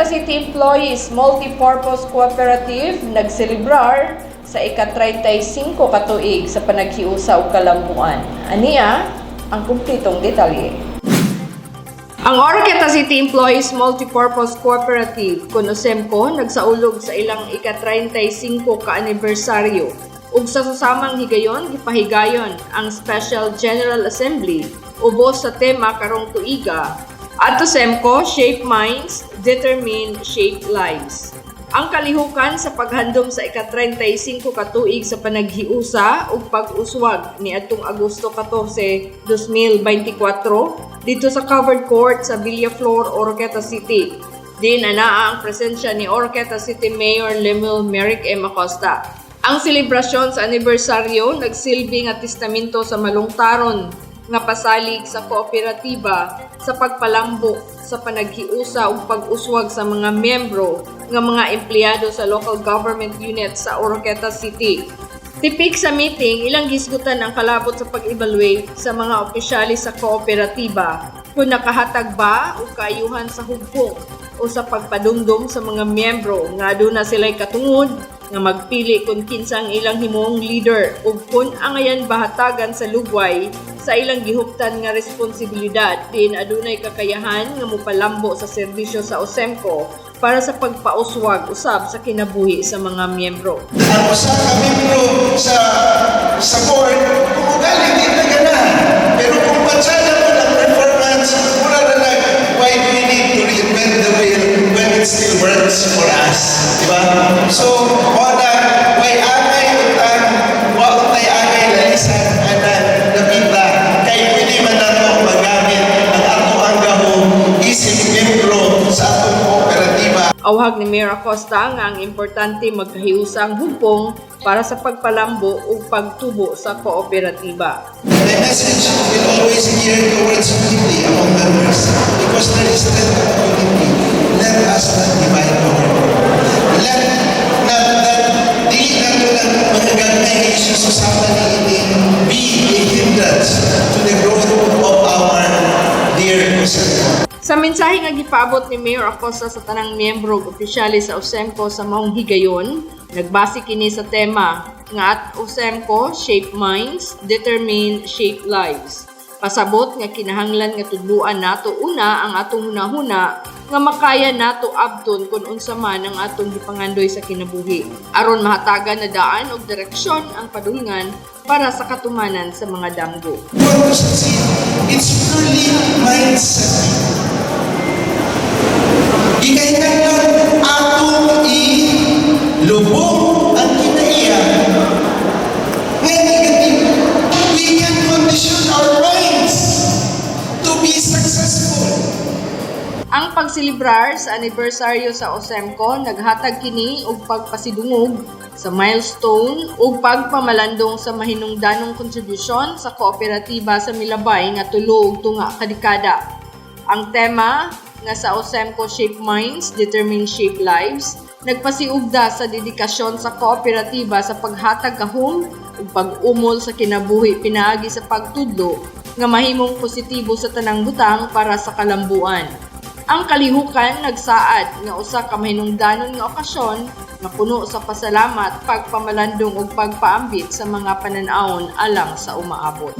City Employees Multipurpose Cooperative nagselebrar sa ika-35 katuig sa panaghiusa og kalambuan. Aniya ang kumpletong detalye. Ang Oroqueta City Employees Multipurpose Cooperative, OSEMCO, nagsaulog sa ilang ika-35 ka-anibersaryo ug sa susamang higayon gipahigayon ang Special General Assembly ubos sa tema karong tuiga at OSEMCO Shape Minds, Determine Shape Lives. Ang kalihukan sa paghandom sa ika-35 katuig sa panaghiusa ug pag-uswag ni adtong Agosto 14, 2024 dito sa covered court sa Villaflor, Oroqueta City. Din anaa ang presensya ni Oroqueta City Mayor Lemuel Merrick M. Acosta. Ang selebrasyon sa anibersaryo nagsilbi nga testamento sa malungtaron nga pasalig sa kooperatiba sa pagpalambo sa panaghiusa ug pag-uswag sa mga miyembro nga mga empleyado sa local government unit sa Oroqueta City. Tipik sa meeting, ilang gisgutan ang kalabot sa pag-evaluate sa mga opisyalis sa kooperatiba kung nakahatag ba o kaayuhan sa hugpong o sa pagpadumdum sa mga miyembro nga aduna sila'y katungod nga magpili kung kinsang ilang himoong leader ug kung angayan bahatagan sa lugway sa ilang gihuptan nga responsibilidad din adunay kakayahan nga mopalambo sa serbisyo sa OSEMCO para sa pagpauswag usab sa kinabuhi sa mga miyembro. Ang usa ka miyembro sa board kung galing din na gana, pero kung patsada mo ng performance, mura na lang, why do we need to reinvent the wheel when it still works for us? Diba? So, why agay utang, wautay agay lalisan, napita, kay pwede man nato magamit ang ato ang gahong isip miyembro sa atong kooperatiba. Awhag ni Mayor Acosta nga ang importante magkahiusang hugpong para sa pagpalambo o pagtubo sa kooperatiba. My message will always gear towards unity among members because there is strength of unity. Let us not divide our Let mga gantay issues sa samanitin be a hindrance to the growth of our dear OSEMCO. Sa mensahe nga gipaabot ni Mayor Acosta sa tanang miyembro ug opisyalis sa OSEMCO sa maong higayon, nagbase kini sa tema nga at OSEMCO Shape Minds, Determine Shape Lives. Pasabot nga kinahanglan nga tudluan nato una ang atong hunahuna nga makaya nato abton kung unsa man ang atong gipangandoy sa kinabuhi aron mahatagan na daan og direksyon ang padulngan para sa katumanan sa mga damgo. Want to succeed, it's purely mindset. Ikailangan atong ilubog ang kinaiya. Ngayon, negative. We can condition our minds to be successful. Ang pagselebrar sa anibersaryo sa OSEMCO naghatag kini og pagpasidungog sa milestone ug pagpamalandong sa mahinungdanong kontribusyon sa kooperatiba sa milabay nga tulo ug tunga ka dekada. Ang tema nga sa OSEMCO Shape Minds, Determine Shape Lives nagpasiugda sa dedikasyon sa kooperatiba sa paghatag gahom ug pag-umol sa kinabuhi pinaagi sa pagtudlo nga mahimong positibo sa tanang butang para sa kalambuan. Ang kalihukan nagsaad nga usa ka mahinungdanon nga okasyon nga puno sa pasalamat, pagpamalandong ug pagpaambit sa mga panan-awon alang sa umaabot.